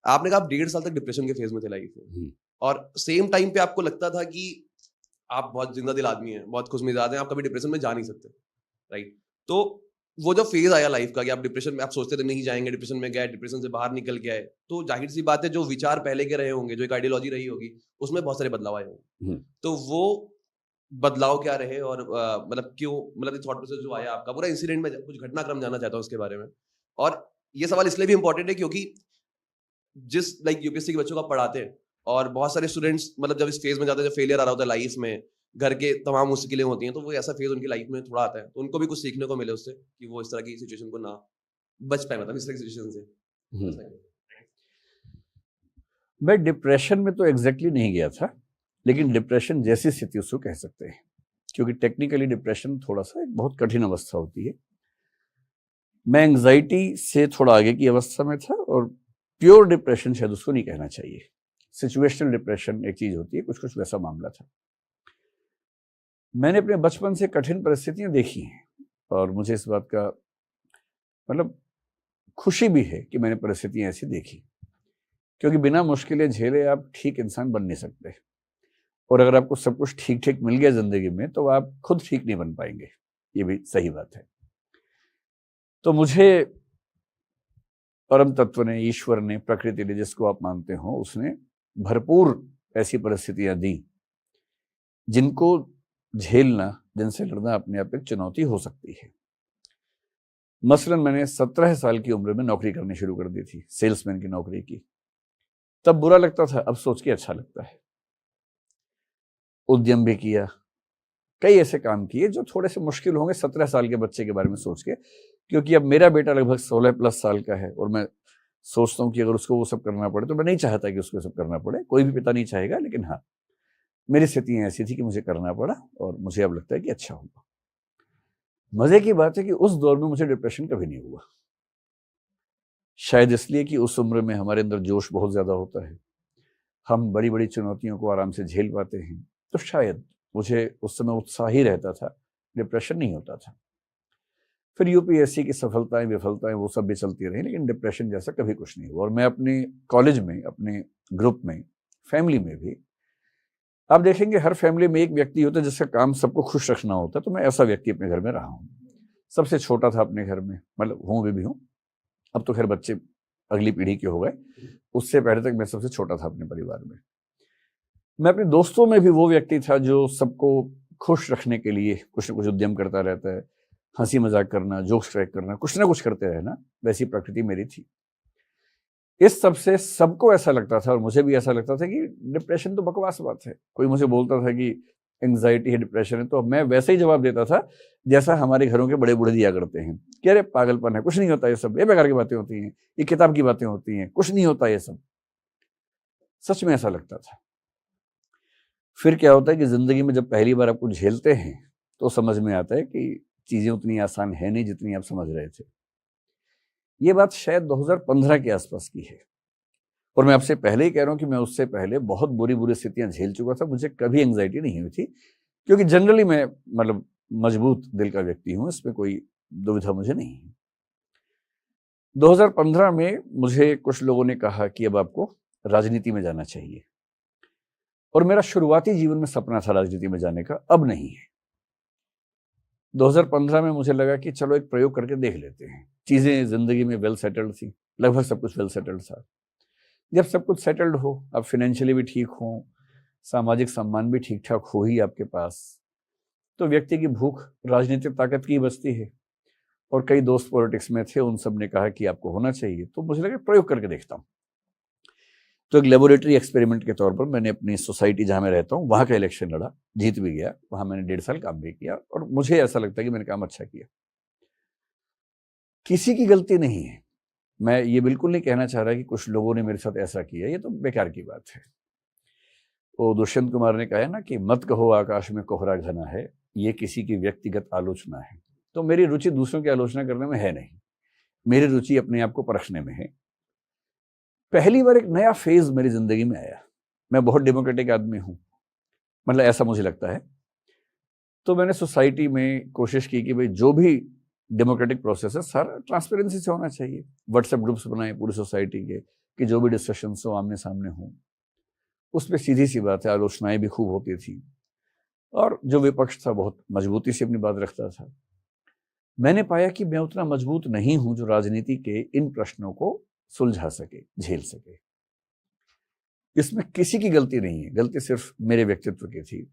आपने कहा आप 1.5 साल तक डिप्रेशन के फेज में थे लाइफ में, और सेम टाइम पे आपको लगता था कि आप बहुत जिंदा दिल आदमी हैं, बहुत खुशमिजाज हैं, आप कभी डिप्रेशन में जा नहीं सकते, राइट? तो वो जो फेज आया लाइफ का कि आप डिप्रेशन में, आप सोचते थे नहीं जाएंगे, डिप्रेशन में गए, डिप्रेशन से बाहर निकल के आए, तो जाहिर सी बात है जो विचार पहले के रहे होंगे, जो एक आइडियोलॉजी रही होगी, उसमें बहुत सारे बदलाव आए होंगे। तो वो बदलाव क्या रहे, और मतलब क्यों, मतलब थॉट प्रोसेस जो आया आपका, पूरा इंसिडेंट में कुछ घटनाक्रम जानना चाहता हूँ उसके बारे में। और ये सवाल इसलिए भी इंपॉर्टेंट है क्योंकि जिस लाइक यूपीएससी के बच्चों का पढ़ाते हैं, और बहुत सारे स्टूडेंट्स मतलब जब इस फेज में जाते हैं, जब फेलियर आ रहा होता है लाइफ में, घर के तमाम मुश्किलें होती हैं, तो वो ऐसा फेज उनकी लाइफ में थोड़ा आता है, तो उनको भी कुछ सीखने को मिले उससे, कि वो इस तरह की सिचुएशन को ना बच पाए, मतलब इस तरह की सिचुएशन से। मैं डिप्रेशन में तो एग्जैक्टली नहीं गया था, लेकिन डिप्रेशन जैसी स्थिति उसको कह सकते हैं, क्योंकि टेक्निकली डिप्रेशन थोड़ा सा एक बहुत कठिन अवस्था होती है। मैं एंग्जाइटी से थोड़ा आगे की अवस्था में था, और प्योर डिप्रेशन शायद उसको नहीं कहना चाहिए। सिचुएशनल डिप्रेशन एक चीज होती है, कुछ कुछ वैसा मामला था। मैंने अपने बचपन से कठिन परिस्थितियां देखी हैं, और मुझे इस बात का मतलब खुशी भी है कि मैंने परिस्थितियां ऐसी देखी, क्योंकि बिना मुश्किलें झेले आप ठीक इंसान बन नहीं सकते। और अगर आपको सब कुछ ठीक ठीक मिल गया जिंदगी में, तो आप खुद ठीक नहीं बन पाएंगे, ये भी सही बात है। तो मुझे परम तत्व ने, ईश्वर ने, प्रकृति ने, जिसको आप मानते हो, उसने भरपूर ऐसी परिस्थितियां दी जिनको झेलना, जिनसे लड़ना अपने आप एक चुनौती हो सकती है। मसलन मैंने 17 साल की उम्र में नौकरी करनी शुरू कर दी थी, सेल्समैन की नौकरी की। तब बुरा लगता था, अब सोच के अच्छा लगता है। उद्यम भी किया, कई ऐसे काम किए जो थोड़े से मुश्किल होंगे 17 साल के बच्चे के बारे में सोच के, क्योंकि अब मेरा बेटा लगभग 16+ साल का है, और मैं सोचता हूँ कि अगर उसको वो सब करना पड़े, तो मैं नहीं चाहता कि उसको सब करना पड़े, कोई भी पिता नहीं चाहेगा, लेकिन हाँ, मेरी स्थिति ऐसी थी कि मुझे करना पड़ा, और मुझे अब लगता है कि अच्छा होगा। मजे की बात है कि उस दौर में मुझे डिप्रेशन कभी नहीं हुआ, शायद इसलिए कि उस उम्र में हमारे अंदर जोश बहुत ज्यादा होता है, हम बड़ी बड़ी चुनौतियों को आराम से झेल पाते हैं, तो शायद मुझे उस समय उत्साह ही रहता था, डिप्रेशन नहीं होता था। फिर यूपीएससी की सफलताएं विफलताएं वो सब भी चलती रही, लेकिन डिप्रेशन जैसा कभी कुछ नहीं हुआ। और मैं अपने कॉलेज में, अपने ग्रुप में, फैमिली में भी, आप देखेंगे हर फैमिली में एक व्यक्ति होता है जिसका काम सबको खुश रखना होता है। तो मैं ऐसा व्यक्ति अपने घर में रहा हूँ, सबसे छोटा था अपने घर में, मतलब हूँ भी हूँ। अब तो खैर बच्चे अगली पीढ़ी के हो गए, उससे पहले तक मैं सबसे छोटा था अपने परिवार में। मैं अपने दोस्तों में भी वो व्यक्ति था जो सबको खुश रखने के लिए कुछ ना कुछ उद्यम करता रहता है, हंसी मजाक करना, जोक्स क्रैक करना, कुछ ना कुछ करते रहना, वैसी प्रकृति मेरी थी। इस सब से सबको ऐसा लगता था, और मुझे भी ऐसा लगता था कि डिप्रेशन तो बकवास बात है। कोई मुझे बोलता था कि एंग्जाइटी है, डिप्रेशन है, तो मैं वैसे ही जवाब देता था जैसा हमारे घरों के बड़े बूढ़े दिया करते हैं कि अरे पागलपन है, कुछ नहीं होता, ये सब ये बेकार की बातें होती हैं, ये किताब की बातें होती हैं, कुछ नहीं होता ये सब। सच में ऐसा लगता था। फिर क्या होता है कि जिंदगी में जब पहली बार आपको झेलते हैं, तो समझ में आता है कि चीजें उतनी आसान है नहीं जितनी आप समझ रहे थे। ये बात शायद 2015 के आसपास की है, और मैं आपसे पहले ही कह रहा हूं कि मैं उससे पहले बहुत बुरी बुरी स्थितियां झेल चुका था, मुझे कभी एंग्जाइटी नहीं हुई थी, क्योंकि जनरली मैं मतलब मजबूत दिल का व्यक्ति हूं, इसमें कोई दुविधा मुझे नहीं है। 2015 में मुझे कुछ लोगों ने कहा कि अब आपको राजनीति में जाना चाहिए, और मेरा शुरुआती जीवन में सपना था राजनीति में जाने का, अब नहीं है। 2015 में मुझे लगा कि चलो एक प्रयोग करके देख लेते हैं। चीजें जिंदगी में वेल सेटल्ड थी, लगभग सब कुछ वेल सेटल्ड था। जब सब कुछ सेटल्ड हो, आप फाइनेंशियली भी ठीक हो, सामाजिक सम्मान भी ठीक ठाक हो ही आपके पास, तो व्यक्ति की भूख राजनीतिक ताकत की बचती है। और कई दोस्त पॉलिटिक्स में थे, उन सब ने कहा कि आपको होना चाहिए, तो मुझे लगा प्रयोग करके देखता हूँ। तो एक लेबोरेटरी एक्सपेरिमेंट के तौर पर मैंने अपनी सोसाइटी जहां मैं रहता हूँ वहां का इलेक्शन लड़ा, जीत भी गया। वहां मैंने 1.5 साल काम भी किया, और मुझे ऐसा लगता है कि मैंने काम अच्छा किया। किसी की गलती नहीं है, मैं ये बिल्कुल नहीं कहना चाह रहा कि कुछ लोगों ने मेरे साथ ऐसा किया, ये तो बेकार की बात है। वो दुष्यंत कुमार ने कहा है ना कि मत कहो आकाश में कोहरा घना है, ये किसी की व्यक्तिगत आलोचना है। तो मेरी रुचि दूसरों की आलोचना करने में है नहीं, मेरी रुचि अपने आप को परखने में है। पहली बार एक नया फेज मेरी जिंदगी में आया। मैं बहुत डेमोक्रेटिक आदमी हूं, मतलब ऐसा मुझे लगता है। तो मैंने सोसाइटी में कोशिश की कि भाई जो भी डेमोक्रेटिक प्रोसेस है सारा ट्रांसपेरेंसी से होना चाहिए। व्हाट्सएप ग्रुप्स बनाए पूरी सोसाइटी के, कि जो भी डिस्कशंस हो आमने सामने हों, उसमें सीधी सी बात है आलोचनाएं भी खूब होती थी और जो विपक्ष था बहुत मजबूती से अपनी बात रखता था। मैंने पाया कि मैं उतना मजबूत नहीं हूं जो राजनीति के इन प्रश्नों को सुलझा सके, झेल सके। इसमें किसी की गलती नहीं है, गलती सिर्फ मेरे व्यक्तित्व की थी।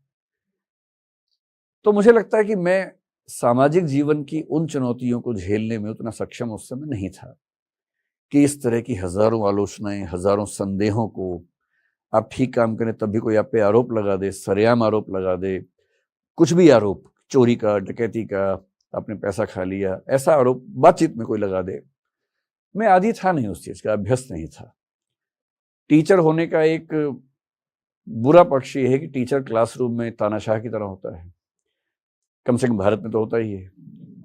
तो मुझे लगता है कि मैं सामाजिक जीवन की उन चुनौतियों को झेलने में उतना सक्षम उस समय नहीं था कि इस तरह की हजारों आलोचनाएं, हजारों संदेहों को, आप ठीक काम करें तब भी कोई आप पे आरोप लगा दे, सरेआम आरोप लगा दे, कुछ भी आरोप, चोरी का, डकैती का, आपने पैसा खा लिया, ऐसा आरोप बातचीत में कोई लगा दे। मैं आदी था नहीं उस चीज का, अभ्यस्त नहीं था। टीचर होने का एक बुरा पक्ष ये है कि टीचर क्लासरूम में तानाशाह की तरह होता है, कम से कम भारत में तो होता ही है,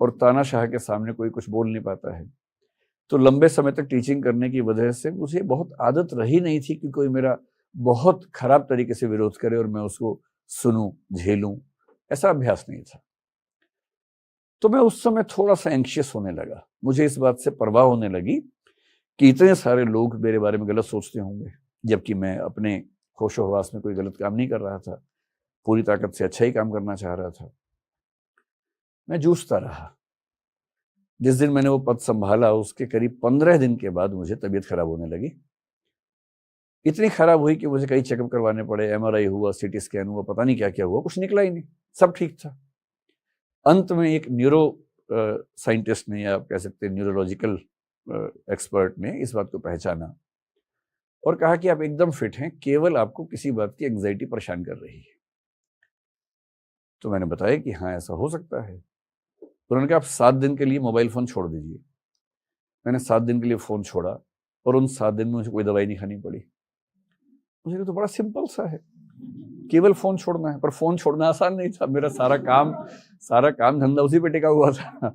और तानाशाह के सामने कोई कुछ बोल नहीं पाता है। तो लंबे समय तक टीचिंग करने की वजह से मुझे बहुत आदत रही नहीं थी कि कोई मेरा बहुत खराब तरीके से विरोध करे और मैं उसको सुनूं, झेलूं, ऐसा अभ्यास नहीं था। तो मैं उस समय थोड़ा सा एंग्शियस होने लगा, मुझे इस बात से परवाह होने लगी कि इतने सारे लोग मेरे बारे में गलत सोचते होंगे, जबकि मैं अपने होशो हवास में कोई गलत काम नहीं कर रहा था, पूरी ताकत से अच्छा ही काम करना चाह रहा था। मैं जूझता रहा। जिस दिन मैंने वो पद संभाला उसके करीब 15 दिन के बाद मुझे तबीयत खराब होने लगी। इतनी खराब हुई कि मुझे कई चेकअप करवाने पड़े, एमआरआई हुआ, सीटी स्कैन हुआ, पता नहीं क्या क्या हुआ, कुछ निकला ही नहीं, सब ठीक था। अंत में एक न्यूरो साइंटिस्ट ने, या आप कह सकते हैं न्यूरोलॉजिकल एक्सपर्ट ने इस बात को पहचाना और कहा कि आप एकदम फिट हैं, केवल आपको किसी बात की एंग्जाइटी परेशान कर रही है। तो मैंने बताया कि हाँ ऐसा हो सकता है। तो उन्होंने कहा आप 7 दिन के लिए मोबाइल फोन छोड़ दीजिए। मैंने 7 दिन के लिए फोन छोड़ा और उन 7 दिन में मुझे कोई दवाई नहीं खानी पड़ी। मुझे तो बड़ा सिंपल सा है, केवल फोन छोड़ना है, पर फोन छोड़ना आसान नहीं था। मेरा सारा काम धंधा उसी पे टिका हुआ था।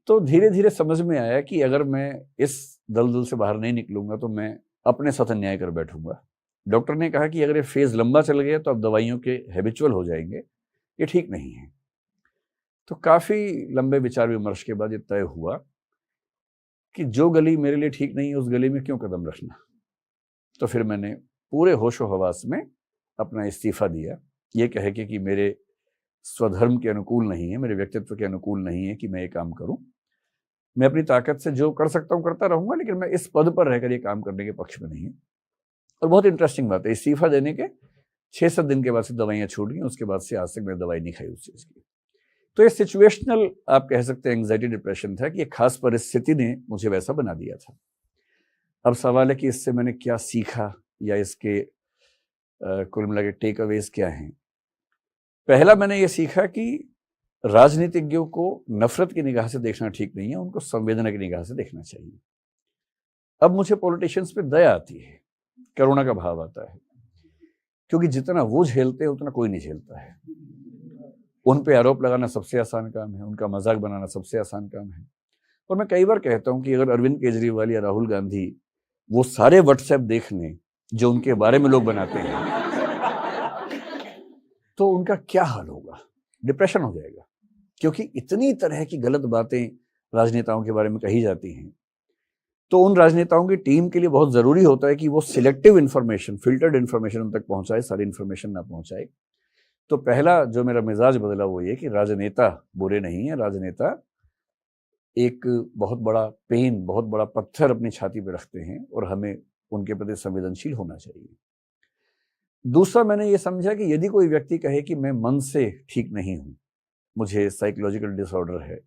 तो धीरे धीरे समझ में आया कि अगर मैं इस दलदल से बाहर नहीं निकलूंगा तो मैं अपने साथ अन्याय कर बैठूंगा। डॉक्टर ने कहा कि अगर ये फेज लंबा चल गया तो आप दवाइयों के हैबिचुअल हो जाएंगे, ये ठीक नहीं है। तो काफी लंबे विचार विमर्श के बाद ये तय हुआ कि जो गली मेरे लिए ठीक नहीं है उस गली में क्यों कदम रखना। तो फिर मैंने पूरे होशो हवास में अपना इस्तीफा दिया, ये कह के कि मेरे स्वधर्म के अनुकूल नहीं है, मेरे व्यक्तित्व के अनुकूल नहीं है कि मैं ये काम करूं। मैं अपनी ताकत से जो कर सकता हूं करता रहूंगा, लेकिन मैं इस पद पर रहकर ये काम करने के पक्ष में नहीं हूं। और बहुत इंटरेस्टिंग बात है, इस्तीफा देने के 6-7 दिन के बाद से दवाइयां छूट गई, उसके बाद से आज तक मैंने दवाई नहीं खाई उस चीज की। तो ये सिचुएशनल आप कह सकते हैं एंग्जाइटी डिप्रेशन था कि एक खास परिस्थिति ने मुझे वैसा बना दिया था। अब सवाल है कि इससे मैंने क्या सीखा या इसके कुल मिला के टेक अवेज क्या हैं। पहला मैंने ये सीखा कि राजनीतिज्ञों को नफरत की निगाह से देखना ठीक नहीं है, उनको संवेदना की निगाह से देखना चाहिए। अब मुझे पॉलिटिशियंस पे दया आती है, करुणा का भाव आता है, क्योंकि जितना वो झेलते हैं उतना कोई नहीं झेलता है। उन पे आरोप लगाना सबसे आसान काम है, उनका मजाक बनाना सबसे आसान काम है। और मैं कई बार कहता हूं कि अगर अरविंद केजरीवाल या राहुल गांधी वो सारे व्हाट्सएप देख लें जो उनके बारे में लोग बनाते हैं तो उनका क्या हाल होगा, डिप्रेशन हो जाएगा। क्योंकि इतनी तरह की गलत बातें राजनेताओं के बारे में कही जाती हैं, तो उन राजनेताओं की टीम के लिए बहुत जरूरी होता है कि वो सिलेक्टिव इंफॉर्मेशन, फिल्टर्ड इंफॉर्मेशन उन तक पहुंचाए, सारी इंफॉर्मेशन ना पहुंचाए। तो पहला जो मेरा मिजाज बदला वो ये कि राजनेता बुरे नहीं है, राजनेता एक बहुत बड़ा पेन, बहुत बड़ा पत्थर अपनी छाती पे रखते हैं और हमें उनके प्रति संवेदनशील होना चाहिए। दूसरा मैंने ये समझा कि यदि कोई व्यक्ति कहे कि मैं मन से ठीक नहीं हूं, मुझे साइकोलॉजिकल डिसऑर्डर है,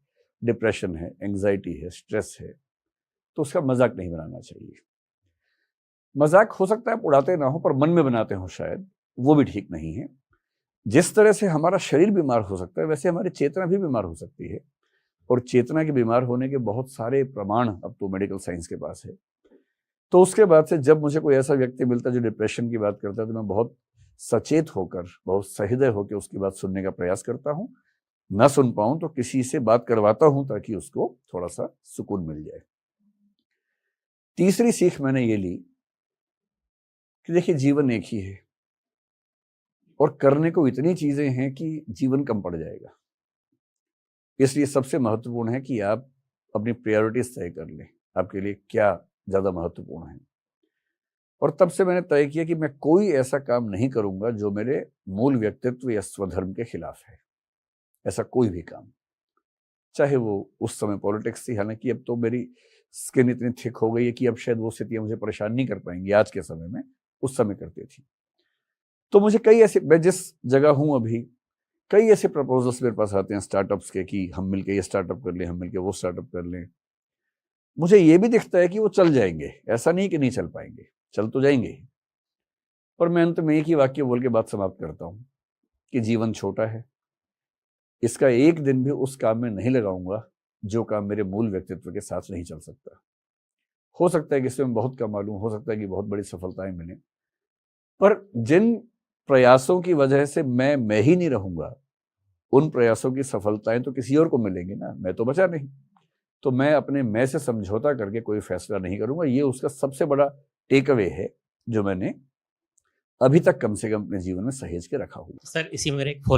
डिप्रेशन है, एंग्जाइटी है, स्ट्रेस है, तो उसका मजाक नहीं बनाना चाहिए। मजाक हो सकता है आप उड़ाते ना हो पर मन में बनाते हो शायद, वो भी ठीक नहीं है। जिस तरह से हमारा शरीर बीमार हो सकता है वैसे हमारी चेतना भी बीमार हो सकती है, और चेतना के बीमार होने के बहुत सारे प्रमाण अब तो मेडिकल साइंस के पास है। तो उसके बाद से जब मुझे कोई ऐसा व्यक्ति मिलता है जो डिप्रेशन की बात करता है तो मैं बहुत सचेत होकर, बहुत सहृदय होकर उसकी बात सुनने का प्रयास करता हूं। ना सुन पाऊं तो किसी से बात करवाता हूं ताकि उसको थोड़ा सा सुकून मिल जाए। तीसरी सीख मैंने ये ली कि देखिए जीवन एक ही है और करने को इतनी चीजें हैं कि जीवन कम पड़ जाएगा। इसलिए सबसे महत्वपूर्ण है कि आप अपनी प्रायोरिटीज तय कर लें, आपके लिए क्या ज़्यादा महत्वपूर्ण है। और तब से मैंने तय किया कि मैं कोई ऐसा काम नहीं करूंगा जो मेरे मूल व्यक्तित्व या स्वधर्म के खिलाफ है। ऐसा कोई भी काम, चाहे वो उस समय पॉलिटिक्स थी, हालांकि अब तो मेरी स्किन इतनी थिक हो गई है कि अब शायद वो स्थितियां मुझे परेशान नहीं कर पाएंगी आज के समय में, उस समय करती थी। तो मुझे कई ऐसे, मैं जिस जगह हूं अभी, कई ऐसे प्रपोजल्स मेरे पास आते हैं स्टार्टअप्स के कि हम मिलकर ये स्टार्टअप कर लें, हम मिलकर वो स्टार्टअप कर लें। मुझे ये भी दिखता है कि वो चल जाएंगे, ऐसा नहीं कि नहीं चल पाएंगे, चल तो जाएंगे ही। और मैं अंत में एक ही वाक्य बोल के बात समाप्त करता हूं कि जीवन छोटा है, इसका एक दिन भी उस काम में नहीं लगाऊंगा जो काम मेरे मूल व्यक्तित्व के साथ नहीं चल सकता। हो सकता है कि इसमें बहुत कम मालूम, हो सकता है कि बहुत बड़ी सफलताएं मिले, पर जिन प्रयासों की वजह से मैं ही नहीं रहूंगा, उन प्रयासों की सफलताएं तो किसी और को मिलेंगी ना, मैं तो बचा नहीं। तो मैं अपने मैं से समझौता करके कोई फैसला नहीं करूंगा। ये उसका सबसे बड़ा टेक अवे है जो मैंने अभी तक कम से कम अपने जीवन में सहेज के रखा हुआ। सर, इसी में मेरा एक फॉलो